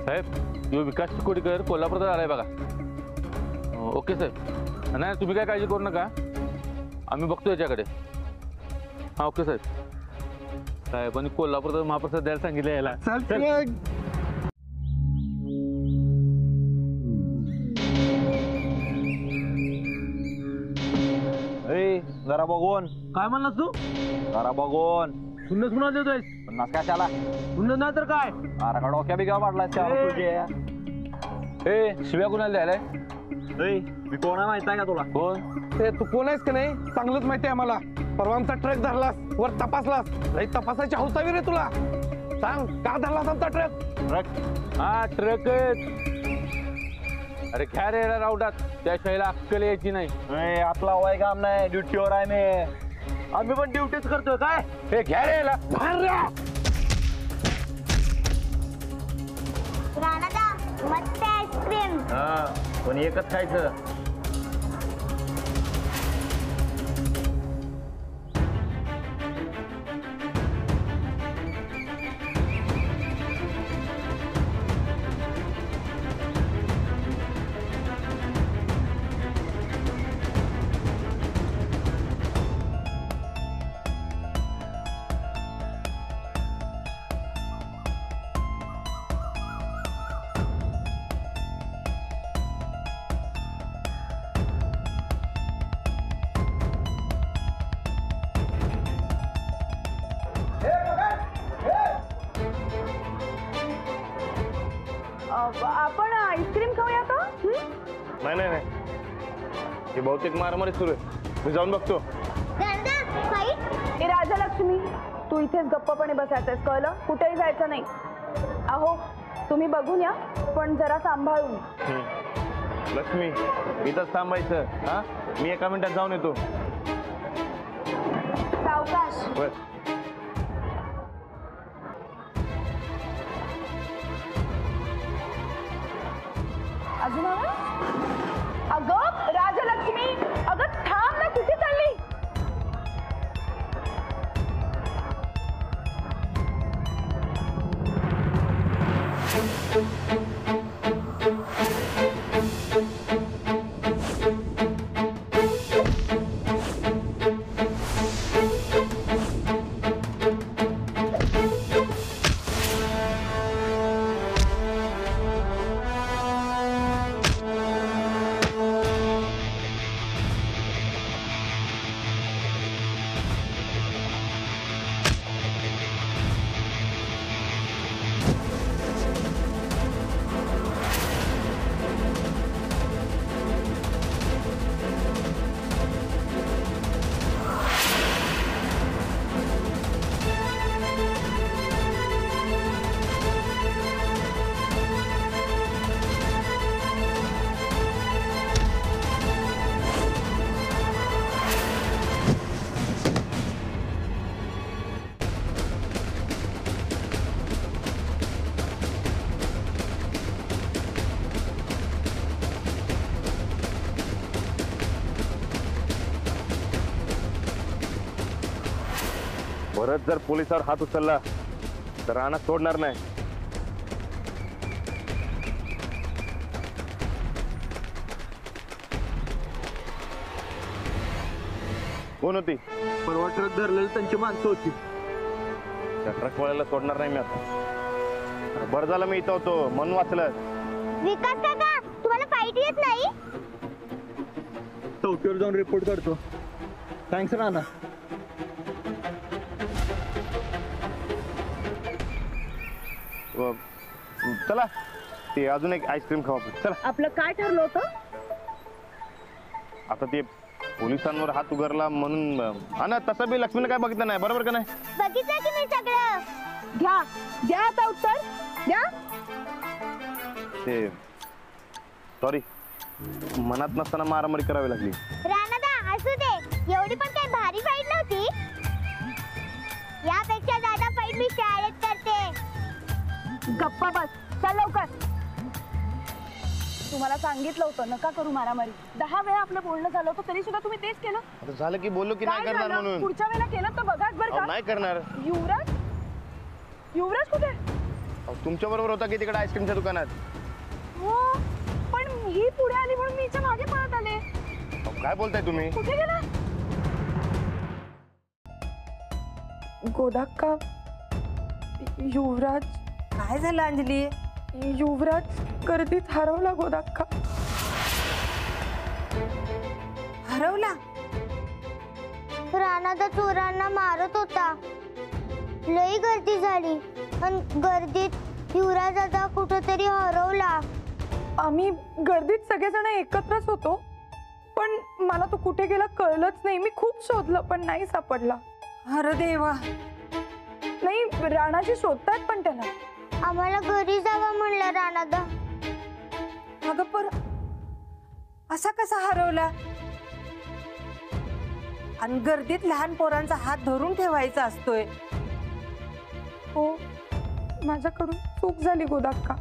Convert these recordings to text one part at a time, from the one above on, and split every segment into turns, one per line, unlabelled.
साहेब यो विकास चिकोडीकर कोल्हापूरचा आलाय बघा। ओके साहेब, नाही तुम्ही काय काळजी करू नका, आम्ही बघतो याच्याकडे। हां ओके साहेब। साहेबांनी कोल्हापूरचा महाप्रसाद द्यायला सांगितलं याला।
जरा बघून
काय म्हणलास तू?
जरा बघून
सुन्नस कुणाला देतोय?
पन्नास कशाला?
सुन्नस नाही तर काय?
अरे का डोक्या बिग्या पाडलाय तुझे?
शिव्या कुणाला द्यायलाय?
मी कोण आहे माहित आहे का तुला?
कोण?
ते तू कोण आहेस का नाही चांगलंच माहिती आहे आम्हाला। परवा आमचा ट्रक धरलास, वर तपासलास, लई तपासायची हौस हवी रे तुला। सांग का धरलास आमचा ट्रक?
ट्रक?
हा ट्रकच। अरे घ्या रे राऊटात, त्या शाळेला अक्कल यायची नाही।
आपला वय काम नाही, ड्युटीवर आहे मी। आम्ही पण ड्युटीच करतोय काय?
हे घ्या रे याला।
राणादा मस्त आईस्क्रीम।
हा पण एकच खायचं।
आपण आईस्क्रीम खाऊया का?
नाही नाही नाही, हे बहुतेक मारामारी सुरू आहे, मी जाऊन बघतो।
राणादा फाईट?
ए राजलक्ष्मी, तू इथेच गप्पपणे बसायचंस, कळलं? कुठेही जायचं नाही। अहो तुम्ही बघून या, पण जरा सांभाळून।
लक्ष्मी इथंच थांबायचं। हा मी एका मिनिटात जाऊन येतो।
सावकाश।
बस।
अजून अगं राजलक्ष्मी, अगं थांब ना, कुठे चालली?
परत जर पोलिसावर हात उचलला तर राणा सोडणार नाही। कोण होती?
परवा ट्रक धरलेलं त्यांची माणसं होती।
त्या ट्रकवाल्याला सोडणार नाही मी आता। बरं झालं मी इथं होतो म्हणून वाचलं।
विकास काका तुम्हाला फाईट येत नाही?
चौकीवर जाऊन रिपोर्ट करतो। थँक्स राणा।
चला ते अजून एक आईस्क्रीम खाऊ आपण। चला।
आपलं काय ठरलं होतं?
आता ते पोलिसांवर हात उगारला म्हणून हा ना, तसं बी लक्ष्मीने काय बघितलं नाही, बरोबर का नाही?
बघितलं की मी सगळं।
घ्या द्या आता उत्तर द्या।
ते सॉरी, मनात नसताना मारामारी करावी लागली।
राणादा असू दे, एवढी पण काही भारी फाईट नव्हती। यापेक्षा ज्यादा फाईट मी शाळेत करते।
गप्पा बस, चल लवकर। तुम्हाला सांगितलं होतं नका करू मारामारी। 10 वेळा आपलं बोलणं झालं होतं तरी सुद्धा तुम्ही तेच केलं।
आता झालं की बोललो की नाही करणार म्हणून।
पुढच्या वेळेला केलं तर बघाच बरं का।
नाही करणार।
युवराज, युवराज कुठे?
तुमच्या बरोबर होता की तिकडे आईस्क्रीमच्या दुकानात?
हो पण ही पुढे आली म्हणून मी हिच्या मागे पळत आले.
काय बोलताय तुम्ही?
कुठे गेला गोदाक्का? युवराज.
काय झालं अंजली?
युवराज गर्दीत हरवला गोदाक्का.
हरवला?
राणा चोरांना मारत होता. लई गर्दी झाली पण गर्दीत युवराज दादा कुठेतरी हरवला.
आम्ही गर्दीत सगळेजण एकत्रच होतो पण मला तो कुठे गेला कळलंच नाही. मी खूप शोधलं पण नाही सापडला.
अरे देवा.
नाही राणाची शोधतायत पण त्याला.
आम्हाला घरी जावं म्हणलं राणादा.
अगं पर असा कसा हरवला? आणि गर्दीत लहान पोरांचा हात धरून ठेवायचा असतोय.
हो माझ्याकडून चूक झाली गोदाक्का.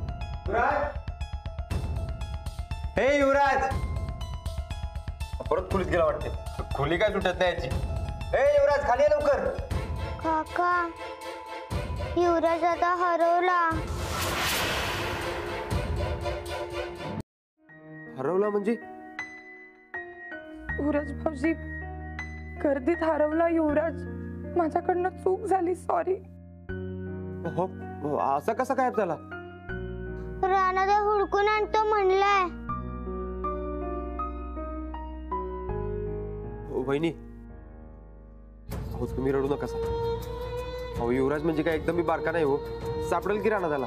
हे युवराज, परत खोलीत गेला वाटते. खोली काय सुटत नाही याची. हे युवराज खाली ये लवकर.
काका युवराज दादा हरवला.
हरवला म्हणजे?
युवराज भाऊजी गर्दीत हरवला युवराज. माझ्याकडनं चूक झाली सॉरी.
असा कसा गायब झाला?
राणादा हुडकून आणतो म्हणलाय.
वहिनी, हो तुम्ही रडू नका. अहो युवराज म्हणजे काय एकदम मी बारका नाही हो. सापडेल की राणा त्याला.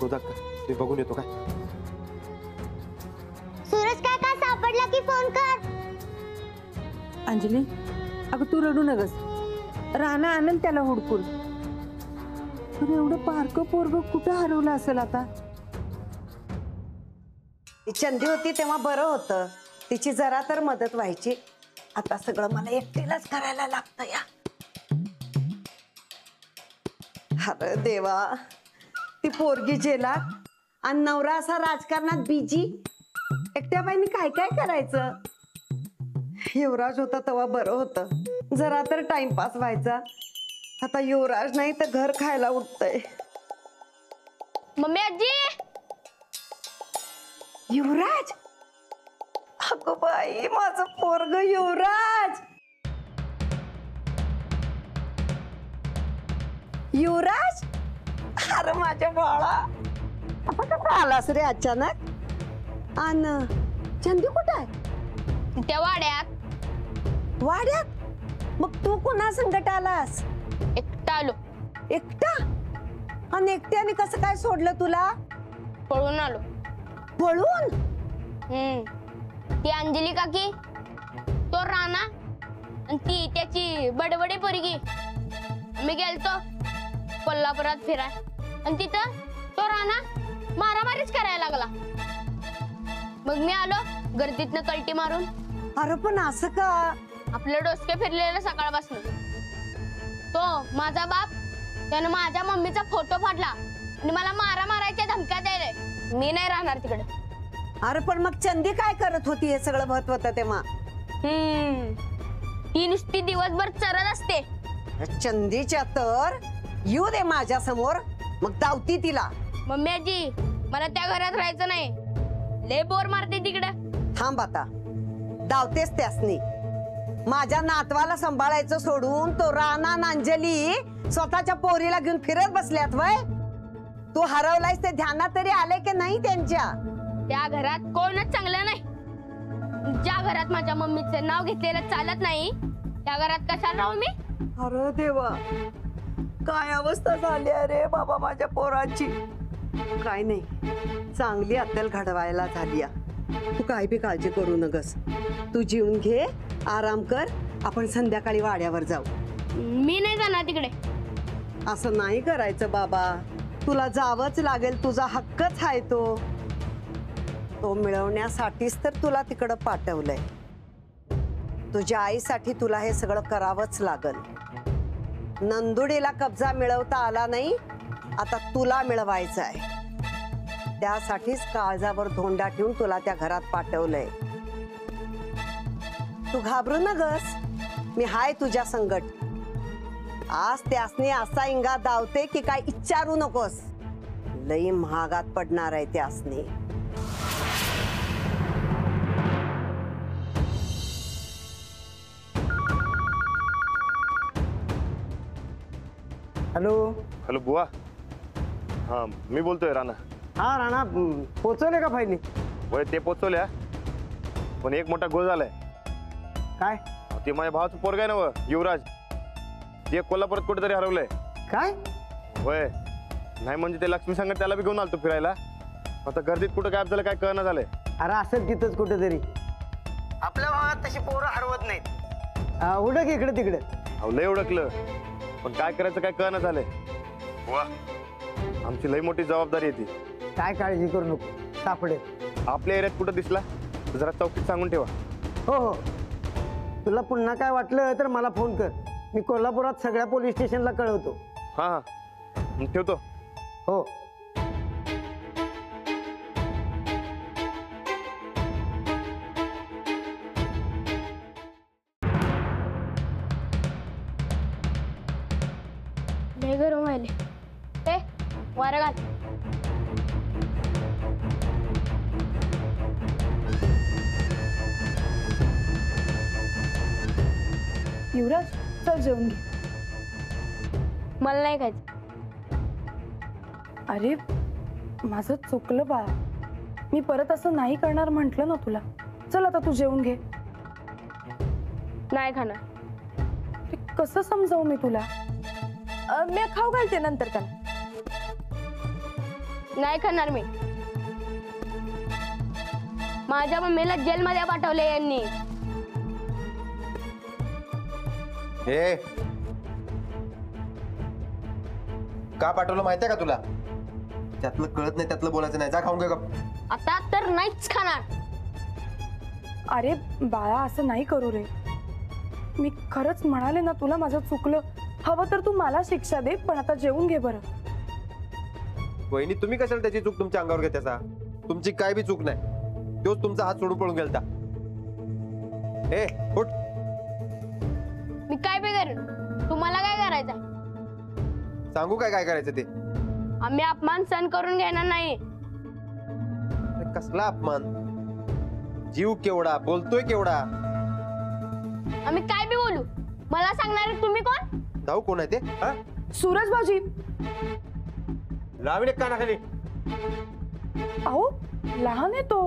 गोदाक्का मी बघून येतो. काय
सूरज काका सापडला की फोन कर.
अंजली अगं तू रडू नगस. राणा आनंद त्याला हुडकून. पण एवढं पारकं पोरग कुठं हरवलं असेल आता? ती चंदी होती तेव्हा बरं होतं. तिची जरा तर मदत व्हायची. आता सगळं मला एकटीलाच करायला लागतं या. अरे देवा. ती पोरगी जेलात आणि नवरा असा राजकारणात बिजी. एकट्या बाईनी काय काय करायचं? युवराज होता तेव्हा बरं होतं. जरा तर टाइमपास व्हायचा. आता युवराज नाही तर घर खायला उठतंय.
मम्मी आजी.
युवराज. अगो बाई माझं पोरग युवराज. युवराज. अरे माझ्या बाळा आता कसं आलास रे अचानक? अन चंदी कुठं आहे?
त्या वाड्यात.
वाड्यात? मग तू कुणा संकट आलास?
एकटा आलो.
एकटा? आणि एकट्याने कसं काय सोडलं तुला?
पळून आलो.
पळून?
ती अंजली काकी, तो राणा आणि ती त्याची बडबडी पोरगी. मी गेलतो कोल्हापुरात फिराय आणि तिथं तो राणा मारामारीच करायला लागला. मग मी आलो गर्दीतनं कल्टी मारून.
अरे पण असं का?
आपलं डोसके फिरलेलं सकाळपासून. तो माझा बाप त्यानं माझ्या मम्मीचा फोटो फाडला आणि मला मारायच्या धमक्या द्यायला. मी नाही राहणार तिकडे.
अरे पण मग चंदी काय करत होती हे सगळं महत्व होतं तेव्हा?
ती नुसती दिवसभर चरत असते.
चंदीच्या तर येऊ दे माझ्या समोर मग धावती तिला.
मम्मी आजी मला त्या घरात राहायचं नाही. लय बोर मारते तिकडे.
थांब आता धावतेस त्यासनी. माझ्या नातवाला सांभाळायचं सोडून तो राणा अंजली स्वतःच्या पोरीला घेऊन फिरत बसल्यात वय. तू हरवलायस ते ध्यानात तरी आले की नाही त्यांच्या?
त्या घरात कोणच चांगलं नाही. ज्या घरात माझ्या मम्मीचे नाव घेतलेलं चालत नाही त्या घरात कशाला राहू मी?
अरे देवा काय अवस्था झाली अरे बाबा माझ्या पोराची. काय नाही चांगली अत्तल घडवायला झाली. तू काय बी काळजी करू नगस. तू जीवन घे आराम कर. आपण संध्याकाळी वाड्यावर जाऊ.
मी नाही जाणार तिकडे.
असं नाही करायचं बाबा. तुला जावंच लागेल. तुझा हक्कच आहे तो. तो मिळवण्यासाठीच तर तुला तिकडं पाठवलंय. तुझ्या आईसाठी तुला हे सगळं करावंच लागल. नंदुडीला कब्जा मिळवता आला नाही. आता तुला मिळवायचं आहे. त्यासाठीच काळजावर धोंडा ठेवून तुला त्या घरात पाठवलंय. तू घाबरू नगस. मी हाय तुझ्या संगट. आज त्यासनी असा इंगा दावते की काय इच्चारू नकोस. लई महागात पडणार आहे त्यासनी.
हॅलो.
हॅलो बुवा. हा मी बोलतोय राणा.
हा राणा, पोचवले का फायली?
वय ते पोचवल्या, पण एक मोठा गोळ झालाय.
काय?
ते माझ्या भावाचं पोरग आहे ना व, युवराज. ते कोल्हापुरात कुठेतरी हरवलंय.
काय?
वय नाही म्हणजे ते लक्ष्मी संगत त्याला बी घेऊन आलतो फिरायला. आता गर्दीत कुठं गायब झालं काय कळना झालंय.
अरे असेल तिथंच कुठेतरी. आपल्या भागात तशी पोरं हरवत नाहीत. उडक इकडे तिकडे.
अहो लय ओळखलं, पण काय करायचं काय कळना झालंय. बुवा आमची लई मोठी जबाबदारी आहे ती.
काय काळजी करू नको, सापडेल.
आपल्या एरियात कुठं दिसला तर जरा चौकीत सांगून ठेवा.
हो हो. तुला पुन्हा काय वाटलं तर मला फोन कर. मी कोल्हापुरात सगळ्या पोलीस स्टेशनला कळवतो.
हा हा मग ठेवतो.
हो.
लय गरम व्हायले. ए वारा घाल.
युवराज, चल जेवून घे.
मला नाही खायचं.
अरे माझं चुकलं बाळा. मी परत असं नाही करणार म्हटलं ना तुला. चल आता तू जेवून घे.
नाही खाणार.
ते कसं समजावू मी तुला? मी खाऊ घालते नंतर त्याला.
नाही खाणार मी. माझ्या मम्मीला जेलमध्ये पाठवले यांनी.
हे का पाठवलं माहितीये का तुला? त्यातलं कळत नाही, त्यातलं बोलायचं नाही. जा खाऊन घे.
आता तर नाहीच खाणार.
अरे बाळा, असं नाही करू रे. मी खरंच म्हणाले ना तुला, माझं चुकलं. हवं तर तू मला शिक्षा दे, पण आता जेवून घे बरं.
वहिनी तुम्ही कशाला त्याची चूक तुमच्या अंगावर घेत त्याचा? तुमची काय बी चूक नाही. तोच तुमचा हात सोडून पळून गेलता. ए उठ.
मी काय बी करेन. तुम्हाला काय करायचं?
सांगू काय काय करायचं ते?
आम्ही अपमान सहन करून घेणार नाही.
अरे कसला अपमान? जीव केवढा, बोलतोय केवढा.
आम्ही काय बी बोलू. मला सांगणारे तुम्ही कोण?
जाऊ कोण आहे ते? हा?
सूरज भाऊजी.
लावीन एक कानाखाली.
अहो लहान आहे तो.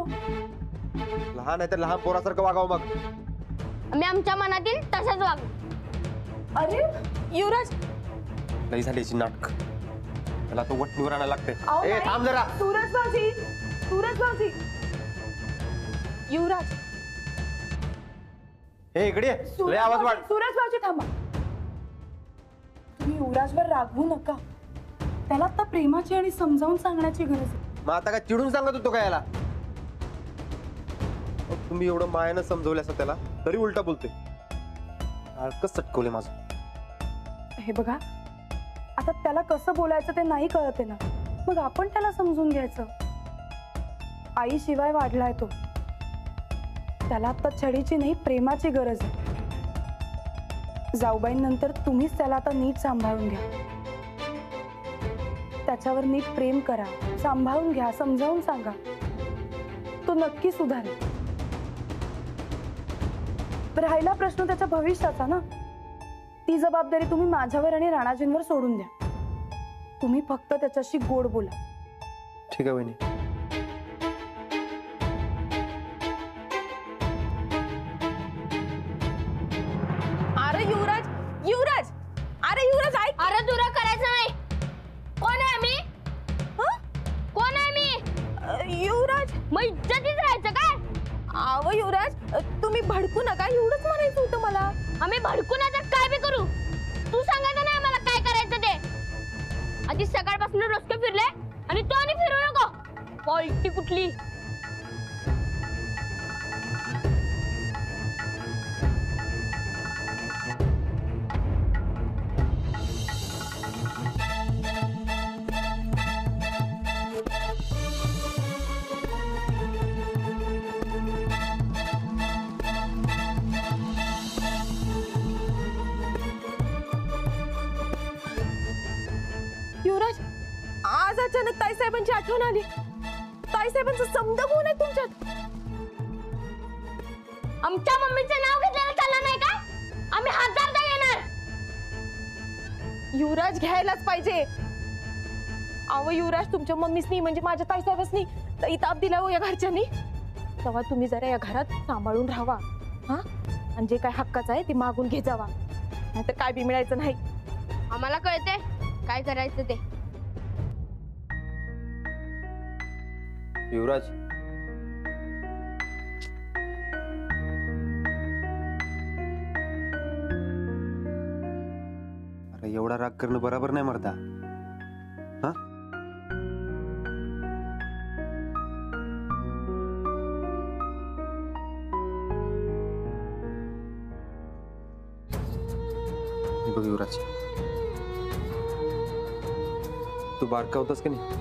लहान आहे तर लहान पोरासारखं वागावं मग.
आम्ही आमच्या मनातील तसंच वागू.
अरे युवराज.
नाही झाली याची नाटक. मला तो वट निवरायला लागते.
अहो,
ए
नाही.
थांब जरा.
सूरज भाऊजी. सूरज भाऊजी. युवराज.
हे इकडे ये. लय आवाज वाढ.
सूरज भाऊजी थांबा. तुम्ही युवराजवर रागवू नका. त्याला आता प्रेमाची आणि समजावून सांगण्याची गरज आहे.
मग आता काय चिडून सांगत होतो का याला? तुम्ही एवढं मायानं समजवलं असं त्याला, तरी उलटा बोलतोय. हलकच सटकवले माझं.
हे बघा, आता त्याला कसं बोलायचं ते नाही कळत आहे ना. मग आपण त्याला समजून घ्यायचं. आई शिवाय वाढलाय तो. त्याला आता छडीची नाही, प्रेमाची गरज आहे. जाऊबाईंनंतर तुम्हीच त्याला आता नीट सांभाळून घ्या. त्याच्यावर नीट प्रेम करा, सांभाळून घ्या, समजावून सांगा. तो नक्की सुधारेल. राहिला प्रश्न त्याच्या भविष्याचा ना, ती जबाबदारी तुम्ही माझ्यावर आणि राणाजींवर सोडून द्या. तुम्ही फक्त त्याच्याशी गोड बोला.
ठीक आहे वहिनी.
अरे युवराज, युवराज, अरे युवराज ऐक.
अरे तुला करायचं नाही. कोण आहे मी? कोण आहे मी?
युवराज.
मग इज्जतीत राहायचं काय?
अहो युवराज, तुम्ही भडकू नका, एवढंच म्हणायचं होतं मला.
आम्ही भडकू नाही तर काय बी करू. तू सांगायचं नाही आम्हाला काय करायचं ते. आधी सकाळपासून रस्ते फिरले आणि तो आणि फिरू नको. पॉलिटी कुठली.
आज अचानक ताईसाहेबांची आठवण आली. ताईसाहेबांचा समजा कोण आहे तुमच्यात?
आमच्या मम्मीचं नाव घेतलेलं चाललं नाही का? आम्ही 1000दा येणार.
युवराज घ्यायलाच पाहिजे. अहो युवराज, तुमच्या मम्मीसनी म्हणजे माझ्या ताईसाहेबांनी लई ताप दिला हो या घरच्यांनी. तेव्हा तुम्ही जरा या घरात सांभाळून राहावा हा, आणि जे काय हक्काचं आहे ते मागून घे जावा, नाहीतर काय बी मिळायचं नाही.
आम्हाला कळते काय करायचं ते.
युवराज, अरे एवढा राग करणं बरोबर नाही मर्दा. हा, हे बघ युवराज, तू बारका होतास का नाही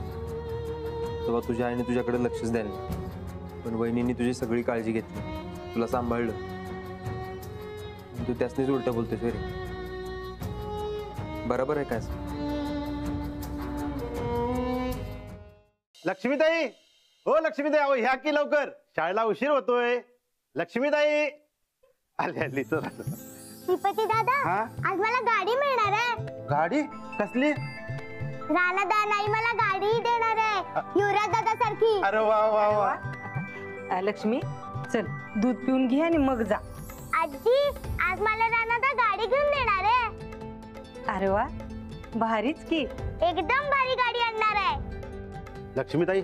तेव्हा तुझ्या आईने तुझ्याकडे लक्षच द्यायला नाही. पण वहिनींनी तुझी सगळी काळजी घेतली, तुला सांभाळलं. तू त्यासनीच उलट बोलतोस रे. बरोबर आहे काय?
लक्ष्मीताई, हो लक्ष्मीताई, अहो ह्या की लवकर, शाळेला उशीर होतोय. लक्ष्मीताई आली आली. चला
श्रीपती दादा,
हा?
आज मला गाडी मिळणार आहे.
गाडी कसली?
राणादा नाही मला गाडी देणार आहे, युवराज दादा सारखी.
अरे वा वा वा.
लक्ष्मी चल दूध पिऊन घे आणि मग जा.
आजी, आज मला राणादा गाडी घेऊन देणार आहे.
अरे वा, भारीच की.
एकदम भारी गाडी आणणार आहे.
लक्ष्मीताई,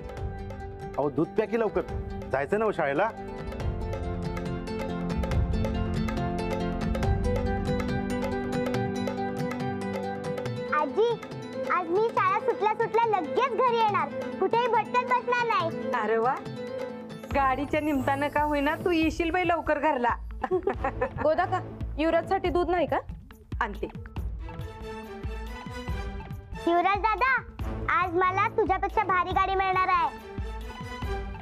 अहो दूध प्या की लवकर, जायचं ना हो शाळेला.
आजी, आज मी शाळा सुटल्या सुटल्या लगेच घरी येणार, कुठेही भटकत बसणार नाही.
अरे वा, गाडीच्या निमतानं का होईना तू येशील बाई लवकर घरला.
गोदा का युवराज साठी दूध नाही का?
आणते.
युवराज दादा, आज मला तुझ्यापेक्षा भारी गाडी मिळणार आहे.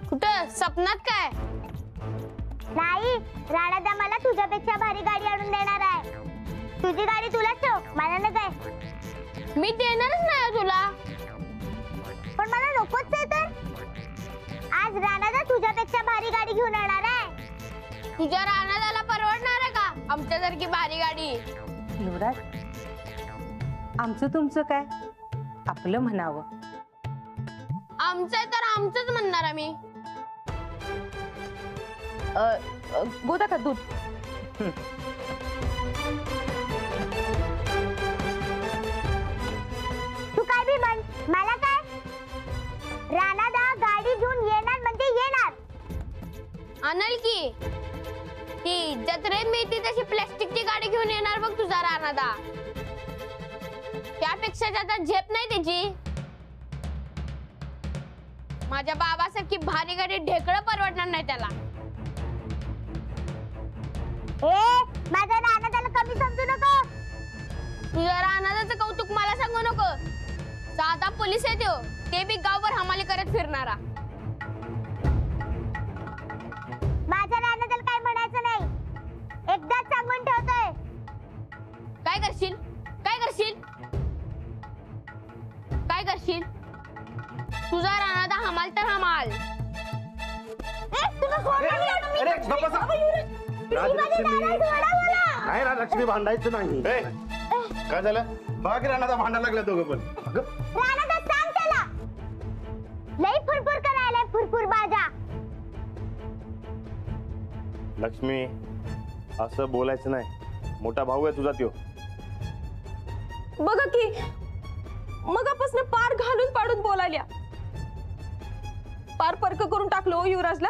कुठं स्वप्नात काय?
नाही, राणादा मला तुझ्यापेक्षा भारी गाडी आणून देणार आहे. तुझी गाडी तुला ठेव, मला न काय.
मी देणारच नाही तुला.
पण मला नकोच आहे तर. आज राणादा तुझ्यापेक्षा भारी गाडी घेऊन येणार आहे.
तुझ्या रानाला परवडणार आहे का आमच्यासारखी भारी गाडी?
युवराज, आमचं तुमचं काय, आपलं म्हणावं.
आमचं आहे तर आमचंच म्हणणार आम्ही.
गोदा का दूध.
तू काय बी म्हण, मला काय. राणादा गाडी घेऊन येणार म्हणजे येणार.
आणल की ती जत्रेत मिळते तशी प्लॅस्टिकची गाडी घेऊन येणार बघ तुझा रानादा. त्यापेक्षा जाता झेप नाही त्याची. माझ्या बाबासारखी भारी गाडी ढेकळं परवडणार नाही त्याला.
माझ्या राणादाला कमी समजू नको.
तुझ्या रानादाचं कौतुक मला सांगू नको. साधा पोलीस आहे तो, ते बी गावभर हमाली करत फिरणारा.
माझ्या राणादाला काय म्हणायचं नाही, एकदाच सांगून ठेवतोय.
काय करशील? काय करशील? काय करशील? तुझा रानादा हमाल तर हमाल.
अरे गप्प बसा. नाही ना लक्ष्मी, भांडायचं नाही. काय झालं? बघा की राणादा भांडायला लागल्या दोघं पण.
राणादा सांग त्याला, लई फुरफुर करायला, फुरफुर बाजा.
लक्ष्मी, असं बोलायचं नाही. मोठा भाऊ आहे तुझा त्यो.
बघा की मगापासून पार घालून पाडून बोलायल्या. पार परक करून टाकलो हो युवराजला.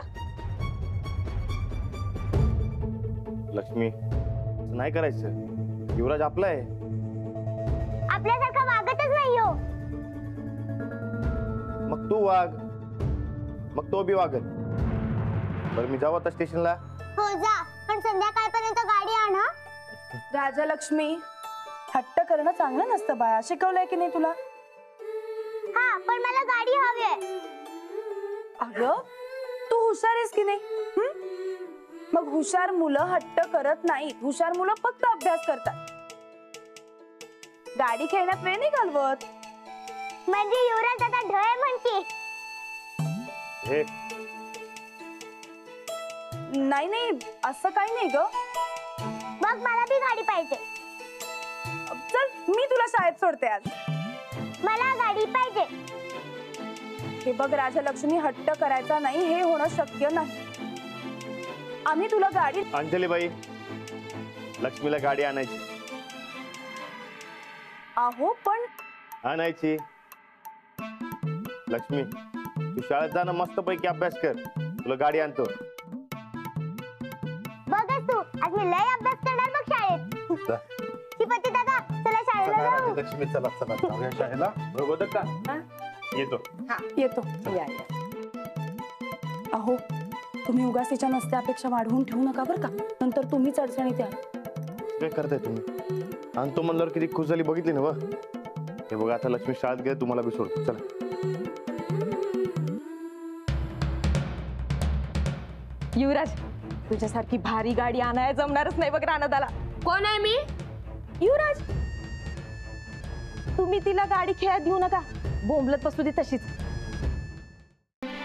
लक्ष्मी, असं नाही करायचं. युवराज आपला आहे.
आपल्यासारखा वागतच नाही हो.
मग तू वाग, मग तो बी वागल. बरं मी जाऊ आता स्टेशनला.
हो जा, पण संध्याकाळपर्यंत गाडी आण हं.
राजा लक्ष्मी, हट्ट करणं चांगलं नसतं बाया. शिकवलंय की नाही तुला?
हा, पण मला गाडी हवी आहे.
अगं तू हुशार आहेस की नाही? मग हुशार मुलं हट्ट करत नाहीत. हुशार मुलं फक्त अभ्यास करतात. गाडी खेळण्यात वेळ नाही घालवत.
म्हणजे युवराज आता ढळ म्हणते.
हे
नाही नाही असं काही नाही ग.
मग मला बी गाडी पाहिजे.
चल मी तुला शाळेत सोडते आज.
मला गाडी पाहिजे.
हे बघ राजलक्ष्मी, हट्ट करायचा नाही, हे होणं शक्य नाही. आम्ही तुला गाडी.
अंजलीबाई, लक्ष्मीला गाडी आणायची.
आहो पण
आणायची. लक्ष्मी, तू शाळेत जाणं मस्त पैकी अभ्यास कर, तुला गाडी आणतो.
बघच तू, आज मी लय अभ्यास करणार बघ शाळेत.
जा.
श्रीपती दादा, चला शाळेला जाऊ.
लक्ष्मी, चला चला जाऊया शाळेला. बरोबर का? येतो.
येतो. अहो तुम्ही उगाच तिच्या नसत्या अपेक्षा वाढवून ठेवू नका बरं का, नंतर तुम्हीच अडचणीत याल.
काय करताय तुम्ही? आणतो म्हणल्यावर किती खुश झाली बघितली ना बघ. हे बघा, आता लक्ष्मी शाळेत गेली, तुम्हाला बी सोडतो. चला.
युवराज, तुझ्यासारखी भारी गाडी आणायला जमणारच नाही बघ रानादाला.
कोण आहे मी?
युवराज, तुम्ही तिला गाडी खेळात घेऊ नका, बोंबलत बसू दे तशीच.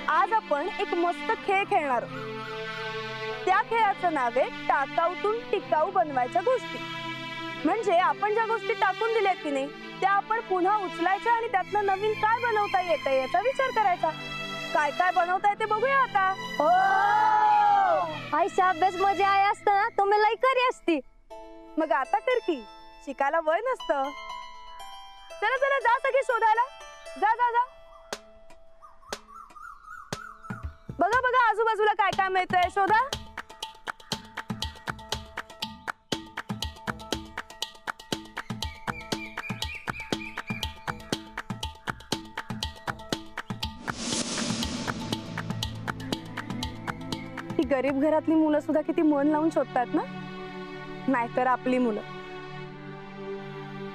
आज आपण एक मस्त खेळ खेळणार आहोत. त्या खेळाचं नाव आहे टाकाऊतून टिकाऊ बनवायच्या गोष्टी. म्हणजे आपण ज्या गोष्टी टाकून दिल्यात की नाही, त्या आपण पुन्हा उचलायच्या आणि त्यातनं नवीन काय बनवता येतं याचा विचार करायचा. काय काय बनवता येते बघूया आता.
आईचा अभ्यास मजा आहे असताना तो मी लई करी असती.
मग आता कर की, शिकायला वय नसतं. चला चला जा सगळी शोधायला. जा जा जा. बघा बघा आजूबाजूला काय काय मिळतंय, शोधा. ही गरीब घरातली मुलं सुद्धा किती मन लावून शोधतात ना. नाहीतर आपली मुलं,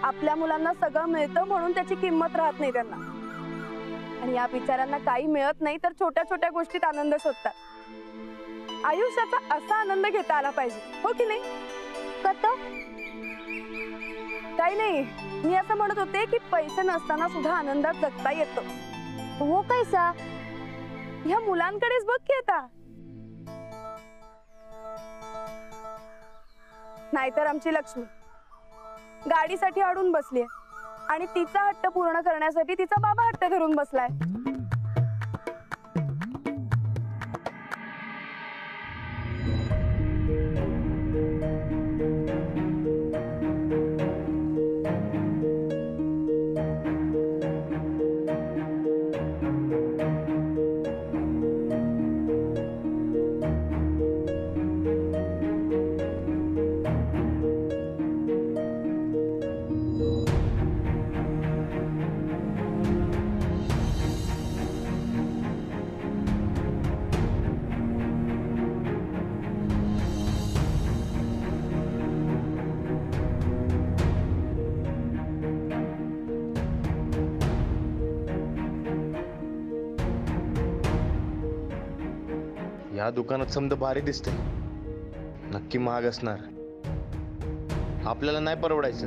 आपल्या मुलांना सगळं मिळतं म्हणून त्याची किंमत राहत नाही त्यांना. आणि या बिचाऱ्यांना काही मिळत नाही तर छोट्या छोट्या गोष्टीत आनंद शोधतात. आयुष्याचा असा आनंद घेता आला पाहिजे, हो की नाही? कतो काही नाही, मी असं म्हणत होते की पैसे नसताना सुद्धा आनंदात जगता येतो.
हो कैसा?
ह्या मुलांकडेच बघ की आता. नाहीतर आमची लक्ष्मी गाडीसाठी अडून बसलीये आणि तिचा हट्ट पूर्ण करण्यासाठी तिचा बाबा हट्ट धरून बसलाय.
या दुकानात समजा भारी दिसतंय, नक्की महाग असणार. आपल्याला नाही परवडायचं.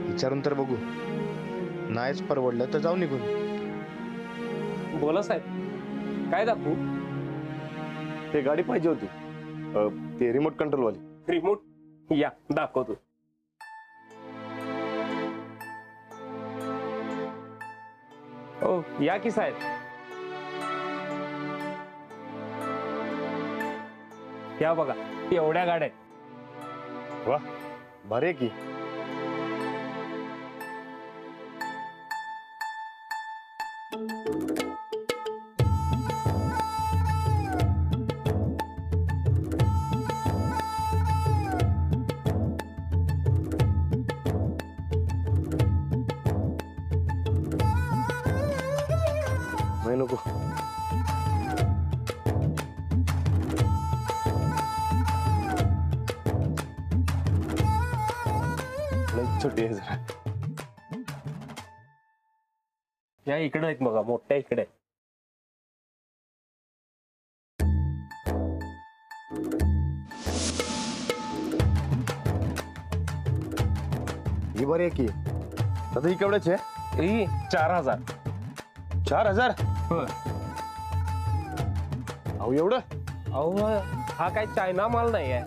विचारून तर बघू, नाहीच परवडलं तर जाऊ निघून.
बोला साहेब, काय दाखवू?
ते गाडी पाहिजे होती, ते रिमोट कंट्रोल वाली.
रिमोट? या दाखवतो. ओ या की साहेब. या बघा, एवढ्या गाड्या आहेत.
वा, भारी आहे की. नाही नको. छोटी आहे जरा.
या इकडे आहेत बघा, मोठ्या इकडे.
ही बरी आहे की आता ही केवढ्याच आहे?
ही 4000.
4000? अहो एवढं?
अहो हा काय चायना माल नाही आहे.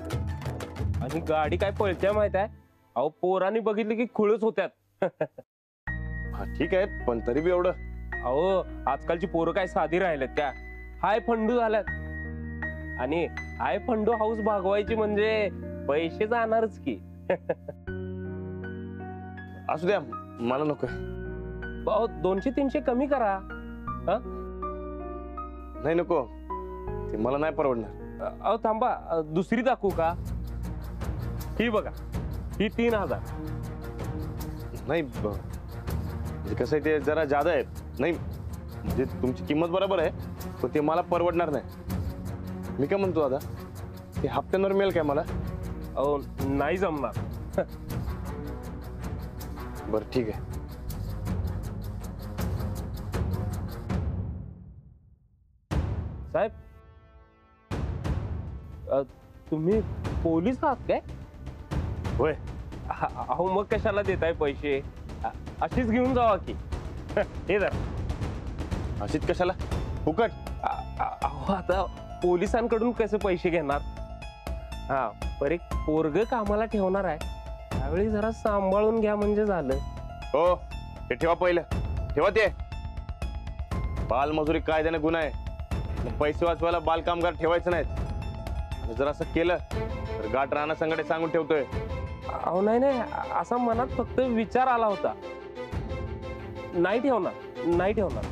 आणि गाडी काय पळते माहित आहे? अहो पोरांनी बघितली की खुळच होत्यात.
हा ठीक आहे, पण तरी बी एवढं?
अहो आजकालची पोरं काय साधी राहिलेत त्या, हाय फंडू झाल्यात. आणि हाय फंडू हाऊस भागवायची म्हणजे पैसे जाणारच की.
असू द्या, मला नको.
अहो 200-300 कमी करा.
नाही नको, ते मला नाही परवडणार.
अहो थांबा, दुसरी दाखवू का? ही बघा, ही 3000.
नाही म्हणजे कसं आहे, ते जरा जादा आहे. नाही म्हणजे तुमची किंमत बरोबर आहे, पण ते मला परवडणार नाही. मी काय म्हणतो दादा, ते हप्त्यांवर मिळेल काय मला?
अहो नाही जमणार.
बरं ठीक आहे.
साहेब तुम्ही पोलीस आहात काय?
होय.
अहो मग कशाला देताय पैसे? अशीच घेऊन जावा की. हे जर
अशीच कशाला फुकट?
अहो आता पोलिसांकडून कसे पैसे घेणार? हा पर एक पोरग कामाला ठेवणार आहे, त्यावेळी जरा सांभाळून घ्या म्हणजे झालं.
हो ते ठेवा, पहिलं ठेवा. ते बालमजुरी कायद्याने गुन्हा आहे. पैसे वाचवायला बाल कामगार ठेवायचं नाहीत. जर असं केलं तर गाठ राणा संघटे सांगून ठेवतोय.
अहो नाही नाही, असा मनात फक्त विचार आला होता. नाही ठेवणार, नाही ठेवणार.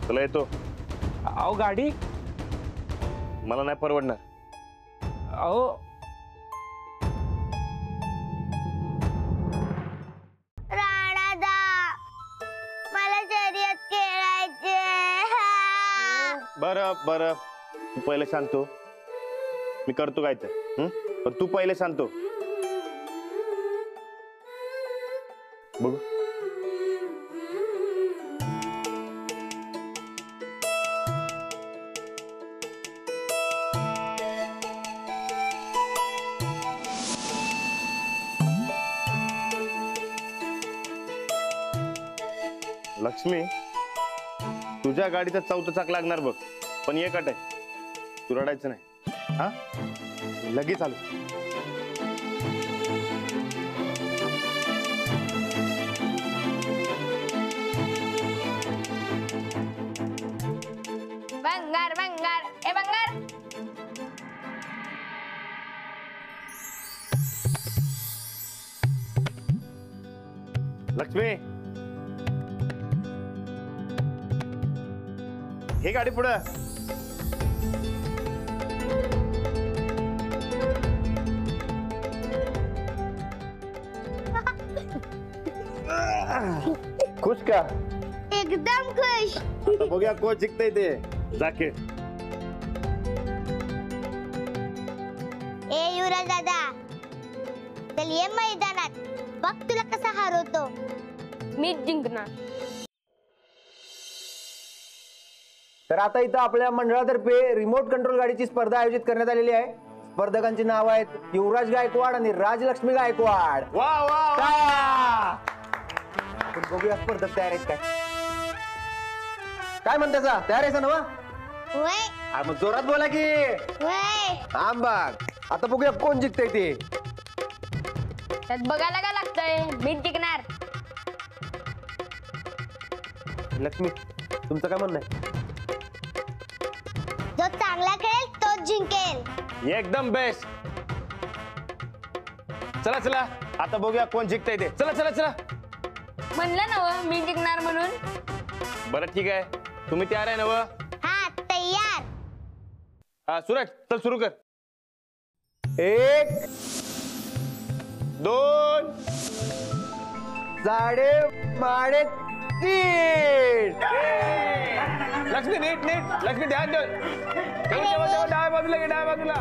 तुला येतो?
अहो गाडी
मला नाही परवडणार.
अहो
राणादा, मला शर्यत खेळायचे.
बरं बरं, तू पहिले शांत हो. मी करतो काय तर. पण तू पहिले शांत हो. बघू. लक्ष्मी, तुझ्या गाडीचा 4थं चाक लागणार बघ, पण एक अट आहे, तू रडायचं नाही. हा लगेच आलो.
बंगार बंगार ए बंगार.
लक्ष्मी, हे गाडी पुढं. खुश का?
एकदम खुश.
आता बघूया कोण जिंकतंय ते. जाके
ए युवराज दादा, चल ये मैदानात, बघ तुला कसा हरवतो.
मीच जिंकणार.
तर आता इथं आपल्या मंडळातर्फे रिमोट कंट्रोल गाडीची स्पर्धा आयोजित करण्यात आलेली आहे. स्पर्धकांची नाव आहेत युवराज गायकवाड आणि राजलक्ष्मी गायकवाड.
वा वा.
बघूया स्पर्धक तयार आहेत काय. काय म्हणताय, तयार आहे ना?
वय
मग जोरात बोला की.
वय.
आंबाग. आता बघूया कोण जिंकतंय ते.
त्यात बघायला काय लागतंय, मीच जिंकणार.
लक्ष्मी, तुमचं काय म्हणणं आहे?
जो चांगला खेळेल तोच जिंकेल.
एकदम बेस्ट. चला चला, आता बघूया कोण जिंकतंय ते. चला चला चला.
म्हणलं ना मी जिंकणार म्हणून.
बरं ठीक आहे, तुम्ही तयार आहे ना?
हा तयार.
हा सूरज, चल सुरू कर.
1
2
साडे 3.
लक्ष्मी नीट नीट. लक्ष्मी ध्यान दे. डाव्या बाजूला घे, डाव्या बाजूला.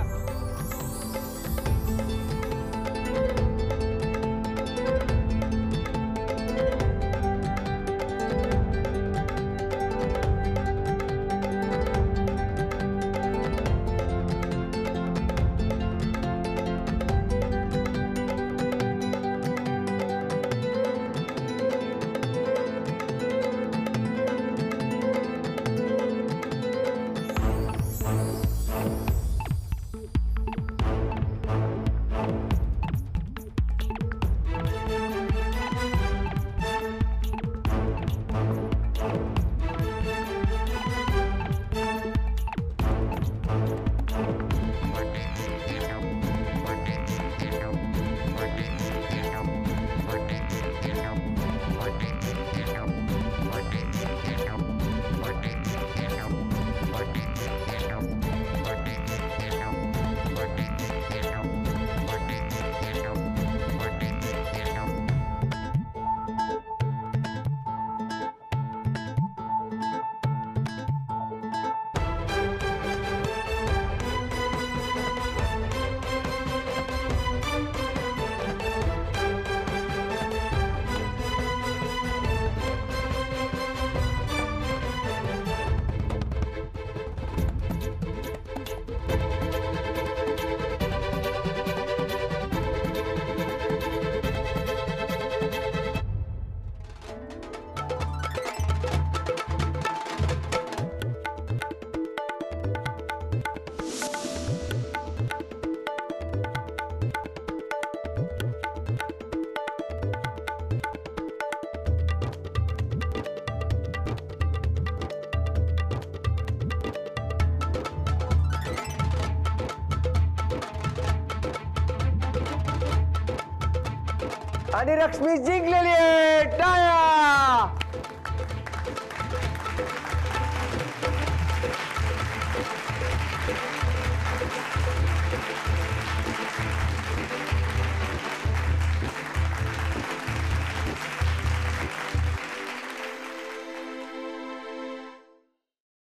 आणि लक्ष्मी जिंकलेली आहे टाळ्या